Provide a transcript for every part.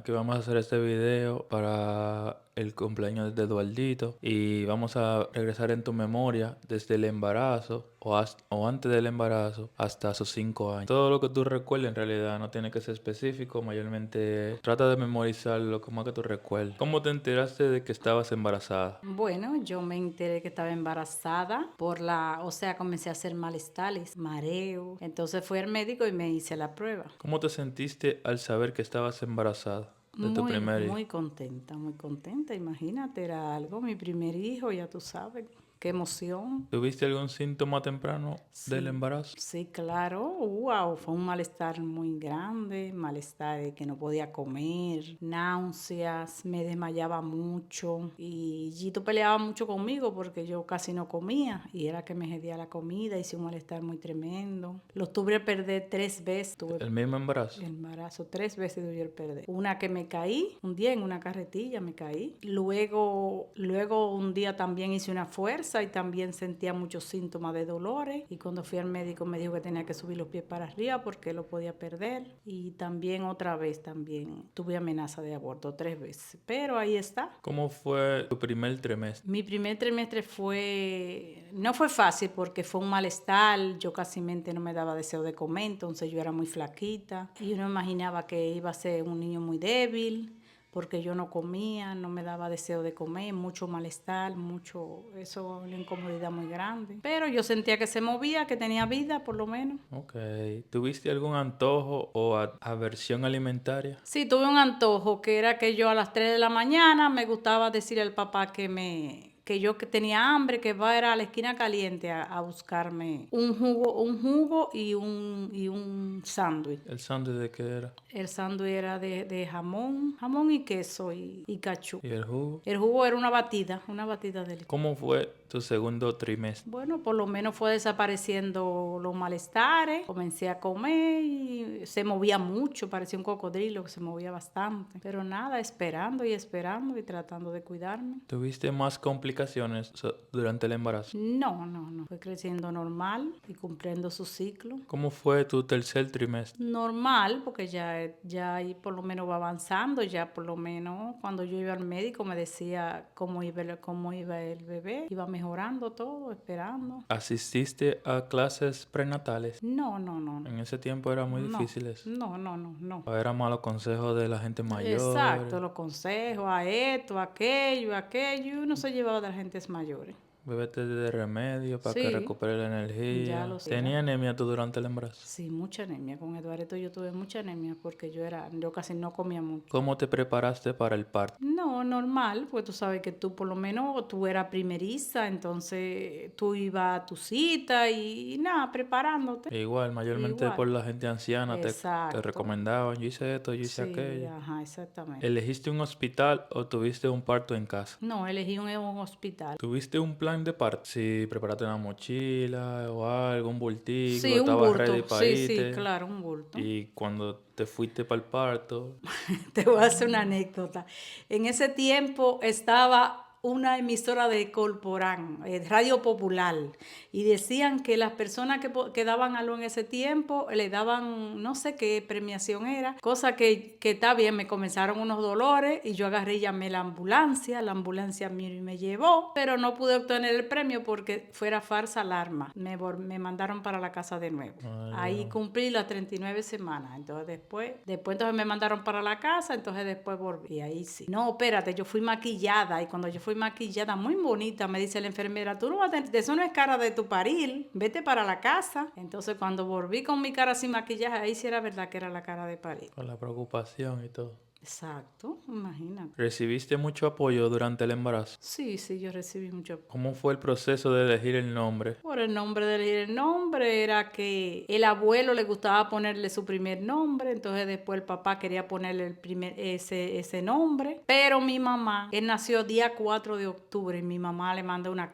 Aquí vamos a hacer este video para el cumpleaños de Eduardito y vamos a regresar en tu memoria desde el embarazo o antes del embarazo hasta sus 5 años. Todo lo que tú recuerdes en realidad no tiene que ser específico, mayormente trata de memorizar lo que más que tú recuerdes. ¿Cómo te enteraste de que estabas embarazada? Bueno, yo me enteré que estaba embarazada comencé a hacer malestares, mareo. Entonces fui al médico y me hice la prueba. ¿Cómo te sentiste al saber que estabas embarazada de tu Muy, primer hijo? muy contenta, muy contenta. Imagínate, era algo, mi primer hijo, ya tú sabes, qué emoción. ¿Tuviste algún síntoma temprano del Sí, embarazo? sí, claro. Wow, fue un malestar muy grande, malestar de que no podía comer, náuseas, me desmayaba mucho y Gito peleaba mucho conmigo porque yo casi no comía y era que me hedía la comida, hice un malestar muy tremendo. Lo tuve que perder 3 veces, tuve ¿El mismo embarazo? el embarazo, 3 veces tuve que perder. Una que me caí, un día en una carretilla me caí. Luego un día también hice una fuerza y también sentía muchos síntomas de dolores. Y cuando fui al médico me dijo que tenía que subir los pies para arriba porque lo podía perder. Y también otra vez también tuve amenaza de aborto 3 veces. Pero ahí está. ¿Cómo fue tu primer trimestre? Mi primer trimestre no fue fácil porque fue un malestar, yo casi no me daba deseo de comer, entonces yo era muy flaquita y uno imaginaba que iba a ser un niño muy débil porque yo no comía, no me daba deseo de comer, mucho malestar, eso, una incomodidad muy grande. Pero yo sentía que se movía, que tenía vida por lo menos. Ok. ¿Tuviste algún antojo o aversión alimentaria? Sí, tuve un antojo que era que yo a las 3 de la mañana me gustaba decir al papá que yo que tenía hambre, que va a ir a la esquina caliente a buscarme un jugo y un sándwich. ¿El sándwich de qué era? El sándwich era de jamón y queso y cachú. ¿Y el jugo? El jugo era una batida de leche. ¿Cómo fue tu segundo trimestre? Bueno, por lo menos fue desapareciendo los malestares, comencé a comer y se movía mucho, parecía un cocodrilo que se movía bastante. Pero nada, esperando y tratando de cuidarme. ¿Tuviste más complicaciones durante el embarazo? No, no, no. Fue creciendo normal y cumpliendo su ciclo. ¿Cómo fue tu tercer trimestre? Normal, porque ya ahí por lo menos va avanzando, ya por lo menos cuando yo iba al médico me decía cómo iba el bebé, iba mejorando todo, esperando. ¿Asististe a clases prenatales? No, no, no, no, En ese tiempo eran muy no, difíciles. no, no, no, no. O eran malos consejos de la gente Exacto, mayor. los consejos, a esto, a aquello, y uno se llevaba de las gentes mayores. Bebete de remedio para que Sí, recupere la ya energía. lo sé. ¿Tenía anemia tú durante el embarazo? Sí, mucha anemia. Con Eduardo yo tuve mucha anemia porque yo casi no comía mucho. ¿Cómo te preparaste para el parto? No, normal, pues tú sabes que tú por lo menos tú eras primeriza, entonces tú ibas a tu cita y nada, preparándote. Igual, mayormente Igual. por la gente anciana te Exacto. recomendaban, yo hice esto, yo hice Sí, aquello. ajá, exactamente. ¿Elegiste un hospital o tuviste un parto en casa? No, elegí un hospital. ¿Tuviste un plan de parto? Si preparaste una mochila o algo, un bultico, Sí, un estabas ready bulto. para Sí, sí, irte. claro, un bulto. Y cuando te fuiste para el parto, Te voy a hacer una anécdota. En ese tiempo estaba una emisora de Corporán, Radio Popular, y decían que las personas que daban algo en ese tiempo le daban, no sé qué premiación era, cosa que está bien, me comenzaron unos dolores y yo agarré y llamé la ambulancia me llevó, pero no pude obtener el premio porque fuera falsa alarma. Me mandaron para la casa de nuevo. Ahí ay, cumplí las 39 semanas. Entonces después entonces me mandaron para la casa, entonces después volví. Ahí sí. No, espérate, yo fui maquillada y cuando yo fui maquillada, muy bonita, me dice la enfermera, tú no vas a tener, eso no es cara de tu paril, vete para la casa. Entonces cuando volví con mi cara sin maquillaje, ahí sí era verdad que era la cara de paril. con la preocupación y todo. Exacto, imagínate. ¿Recibiste mucho apoyo durante el embarazo? Sí, sí, yo recibí mucho. ¿Cómo fue el proceso de elegir el nombre? Por el nombre era que el abuelo le gustaba ponerle su primer nombre, entonces después el papá quería ponerle ese nombre, pero mi mamá, él nació día 4 de octubre y mi mamá me mandó una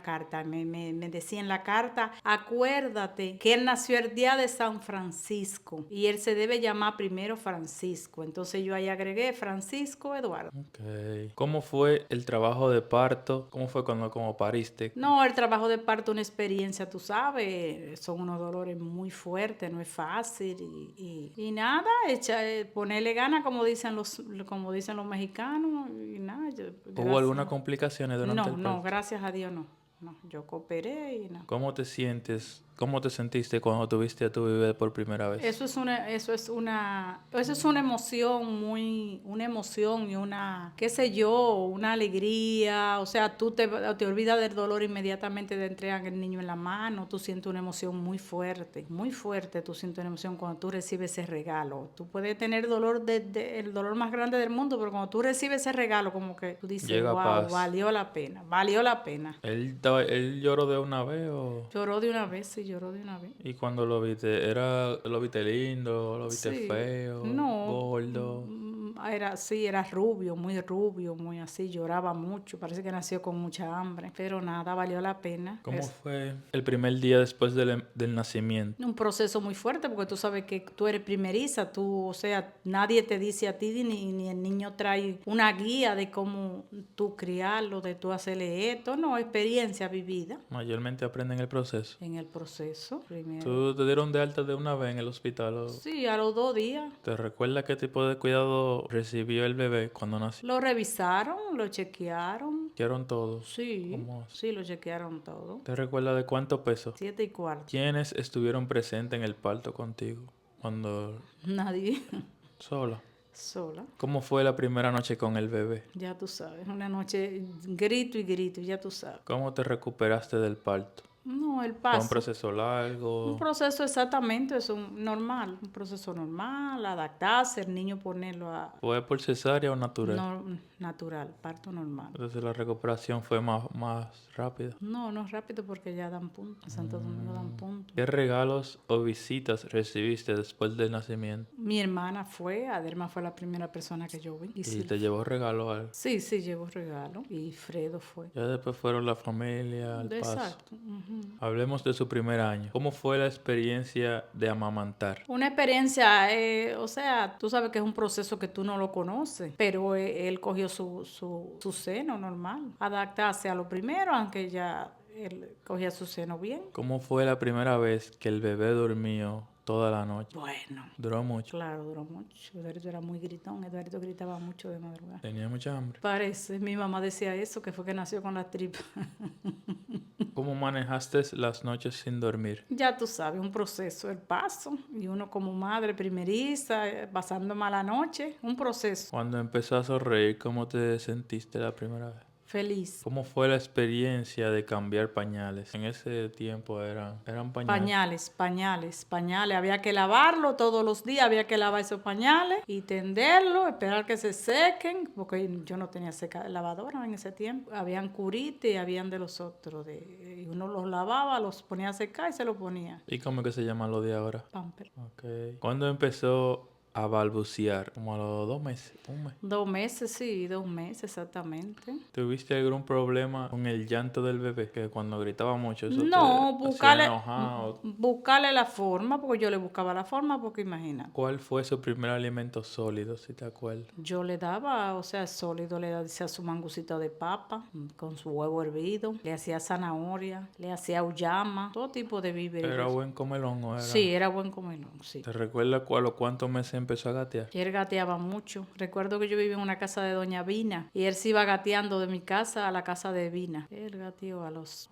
carta, me decía en la carta, acuérdate que él nació el día de San Francisco y él se debe llamar primero Francisco, entonces Entonces yo ahí agregué Francisco Eduardo. Ok. ¿Cómo fue el trabajo de parto? ¿Cómo fue cuando como pariste? No, el trabajo de parto es una experiencia, tú sabes, son unos dolores muy fuertes, no es fácil y nada, ponerle ganas como dicen los mexicanos y nada. ¿Hubo algunas Gracias. complicaciones durante el No, parto? gracias a Dios no. No, yo cooperé y no. ¿Cómo te sientes? ¿Cómo te sentiste cuando tuviste a tu bebé por primera vez? Eso es una emoción una emoción y qué sé yo, una alegría. O sea, tú te olvidas del dolor inmediatamente te entregan el niño en la mano. Tú sientes una emoción muy fuerte. Tú sientes una emoción cuando tú recibes ese regalo. Tú puedes tener dolor el dolor más grande del mundo, pero cuando tú recibes ese regalo, como que tú dices, Llega wow, paz. valió la pena, valió la pena. ¿Él lloró de una vez o...? Lloró de una vez, sí, lloró de una vez. ¿Y cuando lo viste? ¿Lo viste lindo? ¿Lo viste Sí, feo? no, ¿Gordo? era rubio, muy así, lloraba mucho, parece que nació con mucha hambre, pero nada, valió la pena. ¿Cómo Es fue el primer día después del nacimiento? un proceso muy fuerte porque tú sabes que tú eres primeriza, o sea, nadie te dice a ti ni el niño trae una guía de cómo tú criarlo, de tú hacerle esto, no, experiencia vivida Mayormente aprenden el proceso. en el proceso primero. ¿Tú te dieron de alta de una vez en el hospital? Sí, a los 2 días. ¿Te recuerdas qué tipo de cuidado recibió el bebé cuando nació? Lo revisaron, lo chequearon. ¿Chequearon todo? Sí, ¿Cómo? sí, lo chequearon todo. ¿Te recuerdas de cuánto peso? 7:15. ¿Quiénes estuvieron presentes en el parto contigo? Cuando Nadie. sola. Sola. ¿Cómo fue la primera noche con el bebé? Ya tú sabes. Una noche grito, ya tú sabes. ¿Cómo te recuperaste del parto? No, el ¿Fue un paso. proceso Un largo? proceso exactamente, normal. Un proceso normal, adaptarse, el niño ponerlo ¿Fue por cesárea o natural? natural, parto normal. Entonces la recuperación fue más rápida. No, no es rápido porque ya dan punto. En Santo Domingo dan punto. ¿Qué regalos o visitas recibiste después del nacimiento? Mi hermana Adelma fue la primera persona que yo vi. ¿Y Sí, te llevó regalo algo? sí, llevó regalo. Y Fredo fue. Ya después fueron la familia al paso. Exacto. Ujú. Hablemos de su primer año. ¿Cómo fue la experiencia de amamantar? Una experiencia, o sea, tú sabes que es un proceso que tú no lo conoces, pero él cogió su seno normal, adaptarse a lo primero, aunque ya él cogía su seno bien. ¿Cómo fue la primera vez que el bebé durmió toda la noche? Bueno, ¿Duró mucho? claro, duró mucho. Eduardo era muy gritón, Eduardo gritaba mucho de madrugada. ¿Tenía mucha hambre? Parece, mi mamá decía eso, que fue que nació con la tripa. ¿Cómo manejaste las noches sin dormir? Ya tú sabes, un proceso, el paso, y uno como madre primeriza, pasando mala noche, un proceso. Cuando empezó a sonreír, ¿cómo te sentiste la primera vez? Feliz. ¿Cómo fue la experiencia de cambiar pañales? En ese tiempo eran pañales. Pañales. Había que lavarlo todos los días, había que lavar esos pañales y tenderlos, esperar que se sequen, porque yo no tenía lavadora en ese tiempo. Habían Curite y habían de los otros. Y uno los lavaba, los ponía a secar y se los ponía. ¿Y cómo es que se llama lo de ahora? Pamper. Ok. ¿Cuándo empezó a balbucear? Como a los 2 meses, un mes. 2 meses, sí, 2 meses exactamente. ¿Tuviste algún problema con el llanto del bebé? Que cuando gritaba mucho, eso No, te hacía enojado. buscarle la forma, porque yo le buscaba la forma, porque imagina. ¿Cuál fue su primer alimento sólido, si te acuerdas? Yo le daba, o sea, sólido, le hacía su mangucito de papa con su huevo hervido, le hacía zanahoria, le hacía uyama, todo tipo de víveres. ¿Era buen comelón o era? Sí, era buen comilón, sí. ¿Te recuerdas cuál o cuántos meses empezó a gatear? Y él gateaba mucho. Recuerdo que yo vivía en una casa de Doña Vina y él se iba gateando de mi casa a la casa de Vina. Él gateó a los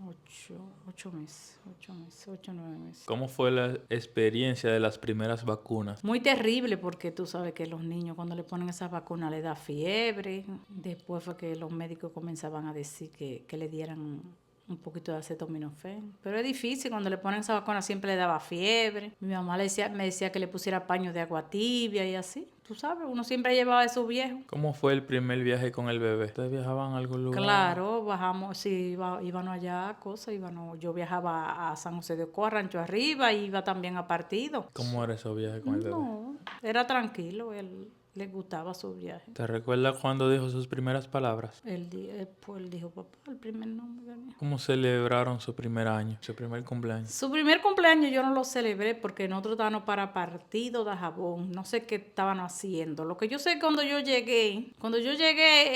8 meses, 9 meses. ¿Cómo fue la experiencia de las primeras vacunas? Muy terrible porque tú sabes que los niños cuando le ponen esas vacunas le da fiebre. Después fue que los médicos comenzaban a decir que le dieran un poquito de acetaminofén. Pero es difícil, cuando le ponen esa vacuna siempre le daba fiebre. Mi mamá me decía que le pusiera paños de agua tibia y así. Tú sabes, uno siempre llevaba a esos viejos. ¿Cómo fue el primer viaje con el bebé? ¿Ustedes viajaban a algún lugar? Claro, bajamos, sí, íbamos allá a cosas, yo viajaba a San José de Ocoa, Rancho Arriba, y iba también a partidos. ¿Cómo era ese viaje con el bebé? No, era tranquilo, él le gustaba su viaje. ¿Te recuerdas cuando dijo sus primeras palabras? Él dijo, papá, el primer nombre de mí. ¿Cómo celebraron su primer año, su primer cumpleaños? Su primer cumpleaños yo no lo celebré porque nosotros estábamos para partido de jabón. No sé qué estaban haciendo. Lo que yo sé cuando yo llegué,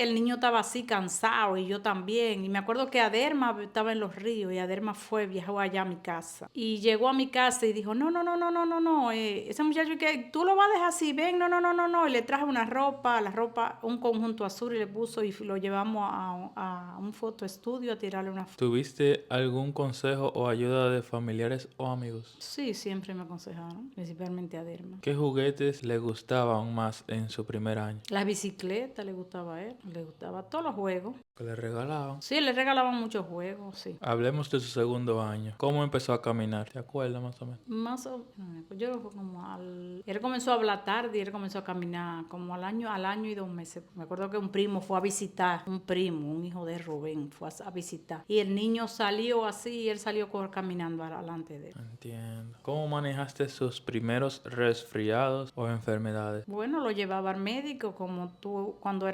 el niño estaba así cansado y yo también. Y me acuerdo que Aderma estaba en Los Ríos y Aderma viajó allá a mi casa. Y llegó a mi casa y dijo, no, ese muchacho que tú lo vas a dejar así, ven, no. Y le traje una ropa, un conjunto azul y le puso y lo llevamos a un fotoestudio a tirarle una foto. ¿Tuviste algún consejo o ayuda de familiares o amigos? Sí, siempre me aconsejaron, principalmente a Derma. ¿Qué juguetes le gustaban más en su primer año? La bicicleta le gustaba a él, le gustaba todos los juegos. ¿Que le regalaban? Sí, le regalaban muchos juegos, sí. Hablemos de su segundo año. ¿Cómo empezó a caminar? ¿Te acuerdas más o menos? Más o menos, yo creo que él comenzó a hablar tarde y él comenzó a caminar como al año y 2 meses. Me acuerdo que un primo fue a visitar, un hijo de Rubén, fue a visitar. Y el niño salió así y él salió caminando adelante de él. Entiendo. ¿Cómo manejaste sus primeros resfriados o enfermedades? Bueno, lo llevaba al médico, como tú, cuando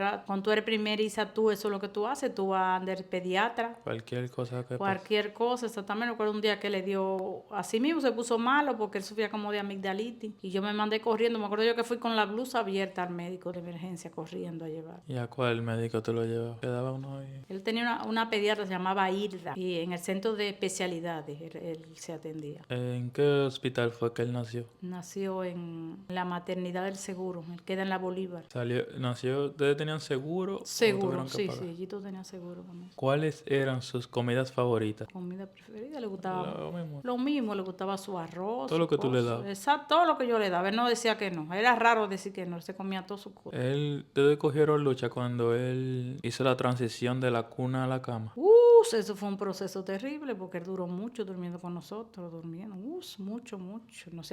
tú eres primeriza, tú, eso es lo que tú haces, tú vas al pediatra. Cualquier cosa que pase. Cualquier cosa, exactamente. Recuerdo un día que le dio, así mismo se puso malo porque él sufría como de amigdalitis. Y yo me mandé corriendo, me acuerdo yo que fui con la blusa abierta al médico de emergencia corriendo a llevar. ¿Y a cuál médico te lo llevaba? ¿Quedaba uno ahí? Él tenía una pediatra, se llamaba Irda, y en el centro de especialidades él se atendía. ¿En qué hospital fue que él nació? Nació en la maternidad del Seguro, él queda en la Bolívar. ¿Ustedes tenían seguro? ¿O Seguro, tuvieron que sí, pagar? sí, Gito tenía seguro con eso. ¿Cuáles eran sus comidas favoritas? Comida preferida, le gustaba Lo mismo. lo mismo, le gustaba su arroz. Todo lo que tú le dabas. Exacto, todo lo que yo le daba. Él no decía que no. Era raro decir que no, él se comía todo su cosa. Ustedes cogieron lucha cuando él hizo la transición de la cuna a la cama. Eso fue un proceso terrible porque él duró mucho durmiendo con nosotros, durmiendo. Mucho. No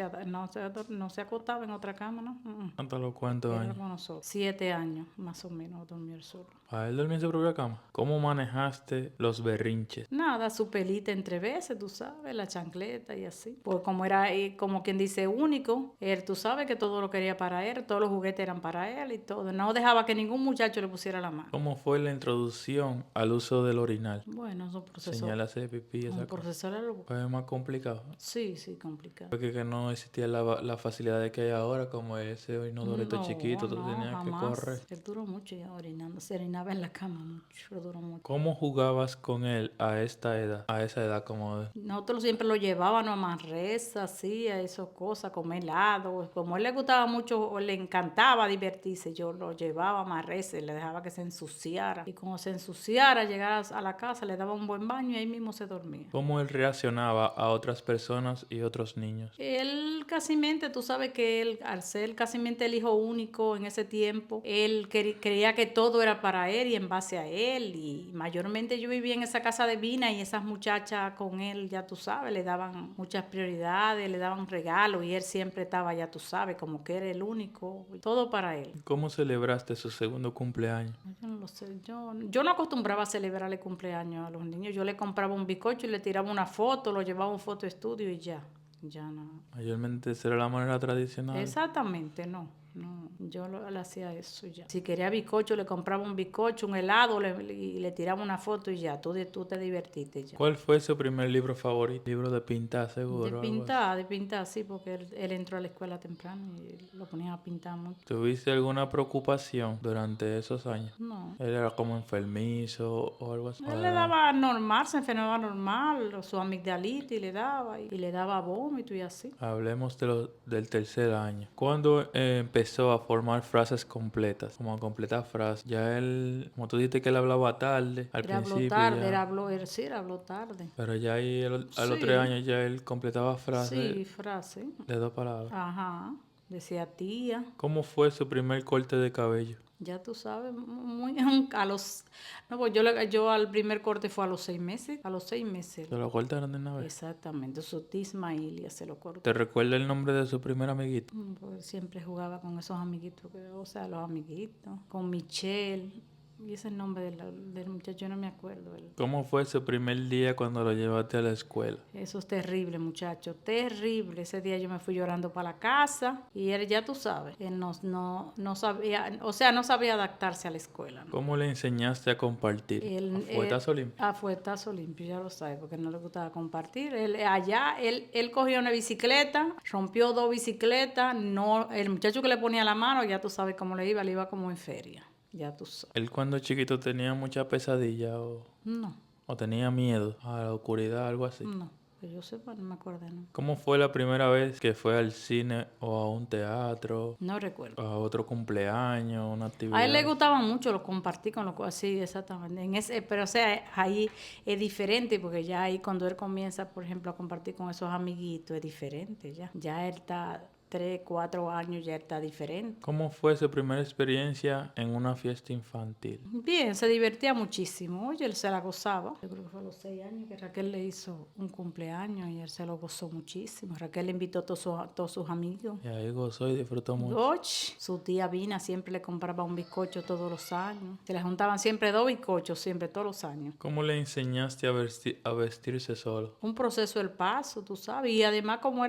se acostaba en otra cama, ¿no? ¿Cuánto lo cuento Era años? con nosotros. 7 años, más o menos, durmió él solo. ¿A él dormía en su propia cama? ¿Cómo manejaste los berrinches? Nada, su pelita entre veces, tú sabes, la chancleta y así. Pues como era, como quien dice, único, él, tú sabes que todo lo quería para él, todos los juguetes eran para él y todo. No dejaba que ningún muchacho le pusiera la mano. ¿Cómo fue la introducción al uso del orinal? Bueno, es un proceso. Señalas de pipí, esa Un cosa. proceso largo. Fue más complicado. Sí, complicado. Porque que no existía la facilidad que hay ahora, como ese inodorito chiquito, tú tenías que correr. Él duró mucho ya orinando, se orinaba en la cama mucho, duró mucho. ¿Cómo jugabas con él a esta edad? A esa edad como de... Nosotros siempre lo llevábamos a Manresa, así, a esas cosas, a comer helado. Como a él le gustaba mucho, o le encantaba divertirse, yo lo llevaba a Manresa y le dejaba que se ensuciara. Y cuando se ensuciara, llegara a la casa, le daba un buen baño y ahí mismo se dormía. ¿Cómo él reaccionaba a otras personas y otros niños? Él casimente, tú sabes que él, al ser casimente el hijo único en ese tiempo, él creía que todo era para él y en base a él. Y mayormente yo vivía en esa casa de Vina y esas muchachas con él, ya tú sabes, le daban muchas prioridades, le daban regalos y él siempre estaba, ya tú sabes, como que era el único, todo para él. ¿Cómo celebraste su segundo cumpleaños? Yo no lo sé, yo no acostumbraba a celebrarle cumpleaños a los niños. Yo le compraba un bizcocho y le tiraba una foto, lo llevaba a un fotoestudio y ya no. Mayormente esa era la manera tradicional. Exactamente, no, yo le hacía eso y ya. Si quería bizcocho, le compraba un bizcocho, un helado y le tiraba una foto y ya, tú te divertiste ya. ¿Cuál fue su primer libro favorito? Libro de pintar, seguro. De pintar, sí, porque él entró a la escuela temprano y lo ponían a pintar mucho. ¿Tuviste alguna preocupación durante esos años? No. ¿Él era como enfermizo o algo así? Él le daba normal, se enfermaba normal, o su amigdalitis le daba y le daba vómito y así. Hablemos del tercer año. ¿Cuándo empezó a formar frases completas? Como a completar frases. Ya él, como tú dijiste que él hablaba tarde, al principio Habló tarde. Pero ya ahí a los Sí. 3 años ya él completaba frases Sí, frase. de 2 palabras. Ajá, decía tía. ¿Cómo fue su primer corte de cabello? Ya tú sabes, pues yo al primer corte fue a los 6 meses. A los 6 meses. ¿Se lo cortaron de una vez? Exactamente, su tía Ismailia se lo cortó. ¿Te recuerda el nombre de su primer amiguito? Pues siempre jugaba con esos amiguitos, o sea, los amiguitos, con Michelle. Y ese nombre del muchacho no me acuerdo. ¿Cómo fue ese primer día cuando lo llevaste a la escuela? Eso es terrible, muchacho, terrible. Ese día yo me fui llorando para la casa y él, ya tú sabes, él no sabía, o sea, no sabía adaptarse a la escuela, ¿no? ¿Cómo le enseñaste a compartir? ¿A fuetazo limpio? A fuetazo limpio, ya lo sabes, porque no le gustaba compartir. Él cogió una bicicleta, rompió 2 bicicletas, no, el muchacho que le ponía la mano, ya tú sabes cómo le iba como en feria, ya tú sabes. ¿Él cuando chiquito tenía mucha pesadilla No, o tenía miedo a la oscuridad, algo así? no, que yo sepa, no me acuerdo, no. ¿Cómo fue la primera vez que fue al cine o a un teatro, No recuerdo. a otro cumpleaños, una A él le actividad? gustaba mucho, lo compartí con los así, exactamente. Pero o sea, ahí es diferente, porque ya ahí cuando él comienza, por ejemplo, a compartir con esos amiguitos, es diferente ya. Ya él está 3, 4 años, ya él está diferente. ¿Cómo fue su primera experiencia en una fiesta infantil? Bien, se divertía muchísimo. Oye, él se la gozaba. Yo creo que fue a los 6 años que Raquel le hizo un cumpleaños y él se lo gozó muchísimo. Raquel le invitó a todos sus amigos. Y ahí gozó y disfrutó mucho. Och, su tía Vina siempre le compraba un bizcocho todos los años. Se le juntaban siempre 2 bizcochos, siempre, todos los años. ¿Cómo le enseñaste a vestirse solo? Un proceso del paso, tú sabes. Y además, como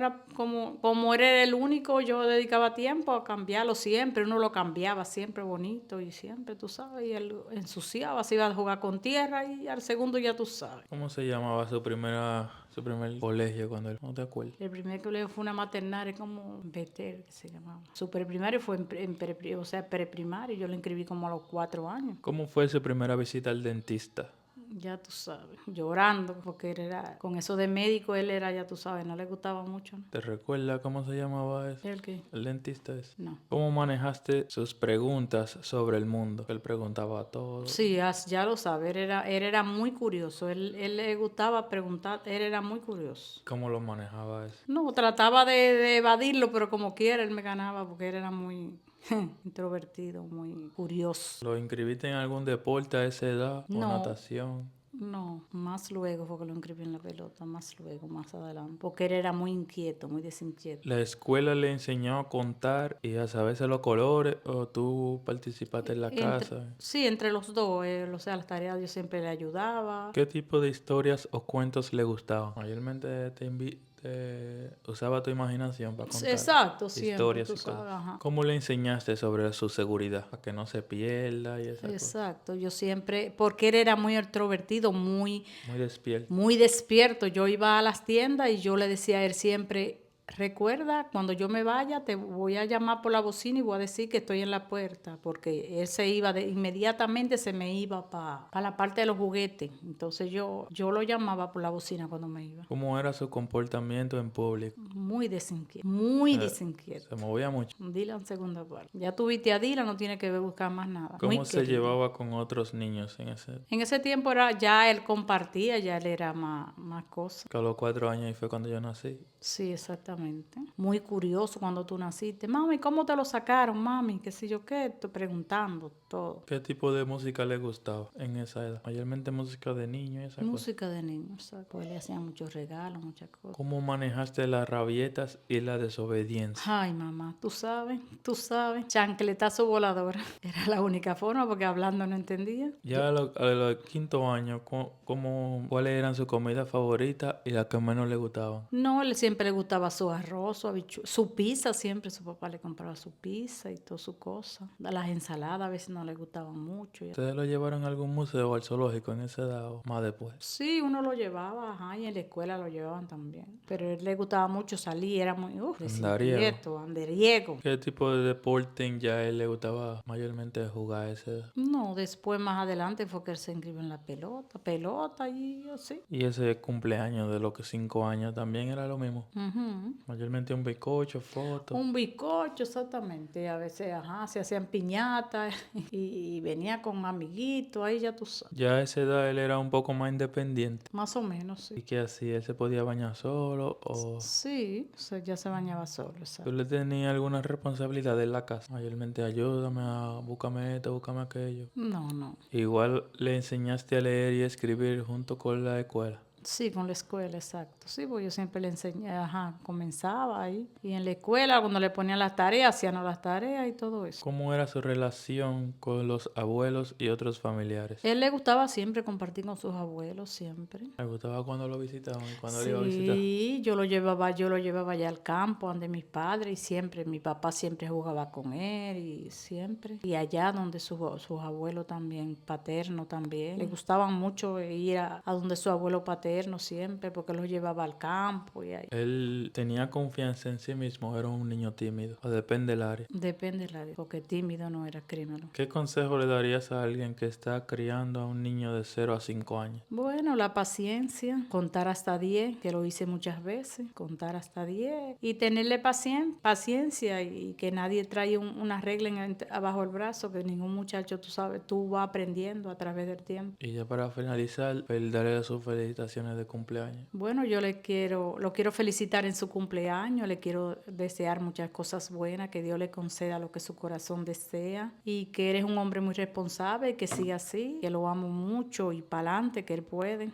era el único, yo dedicaba tiempo a cambiarlo siempre. Uno lo cambiaba siempre bonito y siempre, tú sabes. Y él ensuciaba, se iba a jugar con tierra y al segundo ya tú sabes. ¿Cómo se llamaba su primer colegio cuando él? ¿No te acuerdas? El primer colegio fue una maternal, como Betel, que se llamaba. Su preprimario fue o sea, preprimario. Yo lo inscribí como a los 4 años. ¿Cómo fue su primera visita al dentista? Ya tú sabes, llorando, porque él era, con eso de médico, él era, ya tú sabes, no le gustaba mucho, ¿no? ¿Te recuerdas cómo se llamaba eso? ¿El qué? El dentista ese. No. ¿Cómo manejaste sus preguntas sobre el mundo? Él preguntaba todo. Sí, ya lo sabes, él era muy curioso, él le gustaba preguntar, él era muy curioso. ¿Cómo lo manejaba eso? No, trataba de evadirlo, pero como quiera, él me ganaba, porque él era muy introvertido, muy curioso. ¿Lo inscribiste en algún deporte a esa edad? ¿O No. natación? No, más luego fue que lo inscribí en la pelota, más luego, más adelante, porque él era muy inquieto, muy desinquieto. ¿La escuela le enseñó a contar y a saberse los colores o tú participaste en la casa? Sí, entre los dos, o sea, las tareas yo siempre le ayudaba. ¿Qué tipo de historias o cuentos le gustaban? Mayormente usaba tu imaginación para contar Exacto, siempre, historias tú y cosas. sabes, ajá. ¿Cómo le enseñaste sobre su seguridad? Para que no se pierda y esas cosas. Exacto, yo siempre, porque él era muy extrovertido, Muy despierto. muy despierto. Yo iba a las tiendas y yo le decía a él siempre, recuerda, cuando yo me vaya, te voy a llamar por la bocina y voy a decir que estoy en la puerta, porque él se iba, inmediatamente se me iba para la parte de los juguetes. Entonces yo lo llamaba por la bocina cuando me iba. ¿Cómo era su comportamiento en público? Muy desinquieto, muy desinquieto. Se movía mucho. Dylan, segunda parte. Ya tuviste a Dylan, no tiene que buscar más nada. ¿Cómo Muy se querido. llevaba con otros niños en ese? En ese tiempo ya él compartía, ya él era más cosas. Que a los 4 años y fue cuando yo nací. Sí, exactamente. Muy curioso cuando tú naciste. Mami, ¿cómo te lo sacaron, mami? ¿Qué sé yo qué? Estoy preguntando todo. ¿Qué tipo de música le gustaba en esa edad? Mayormente música de niño y esa cosa. Música de niños, ¿sabes? Pues le hacían muchos regalos, muchas cosas. ¿Cómo manejaste las rabietas y la desobediencia? Ay, mamá, tú sabes. Chancletazo voladora. Era la única forma porque hablando no entendía. Ya a los 5 años, ¿cuáles eran sus comidas favoritas y las que menos le gustaban? No, él siempre le gustaba su arroz, su pizza, siempre su papá le compraba su pizza y todas sus cosas. Las ensaladas a veces no le gustaban mucho. ¿Ustedes lo llevaron a algún museo o al zoológico en esa edad o más después? Sí, uno lo llevaba, ajá, y en la escuela lo llevaban también. Pero a él le gustaba mucho salir, era muy, desinquieto, andariego. ¿Qué tipo de deporte ya a él le gustaba mayormente jugar a esa edad? No, después más adelante fue que él se inscribió en la pelota y así. Y ese cumpleaños de los 5 años también era lo mismo. Ujú. Mayormente un bizcocho, fotos. Un bizcocho, exactamente. A veces, ajá, se hacían piñatas y venía con amiguitos, ahí ya tú sabes. Ya a esa edad él era un poco más independiente. Más o menos, ¿Y sí. qué hacía? ¿Él se podía bañar solo o Sí, ya se bañaba solo, tú exacto. le tenías alguna responsabilidad en la casa? Mayormente ayúdame a búscame esto, búscame aquello. No. Igual le enseñaste a leer y escribir junto con la escuela. Sí, con la escuela, exacto. Sí, porque yo siempre le enseñé, ajá, comenzaba ahí. Y en la escuela, cuando le ponían las tareas, hacían las tareas y todo eso. ¿Cómo era su relación con los abuelos y otros familiares? Él le gustaba siempre compartir con sus abuelos, siempre. ¿Le gustaba cuando lo visitaban y cuando le iba a visitar? Sí, yo lo llevaba allá al campo, donde mis padres, y siempre, mi papá siempre jugaba con él, y siempre. Y allá donde sus abuelos también, paterno también. Le gustaban mucho ir a donde su abuelo paterno siempre, porque los llevaba al campo y ahí. ¿Él tenía confianza en sí mismo o era un niño tímido? ¿O depende del área? Depende de la porque tímido no era criminal. ¿Qué consejo le darías a alguien que está criando a un niño de 0 a 5 años? Bueno, la paciencia, contar hasta 10, que lo hice muchas veces, contar hasta 10 y tenerle paciencia y que nadie trae una regla abajo el brazo, que ningún muchacho, tú sabes, tú vas aprendiendo a través del tiempo. Y ya para finalizar, daré sus felicitaciones de cumpleaños. Bueno, lo quiero felicitar en su cumpleaños, le quiero desear muchas cosas buenas, que Dios le conceda lo que su corazón desea y que eres un hombre muy responsable, que siga así, que lo amo mucho y para adelante, que él puede.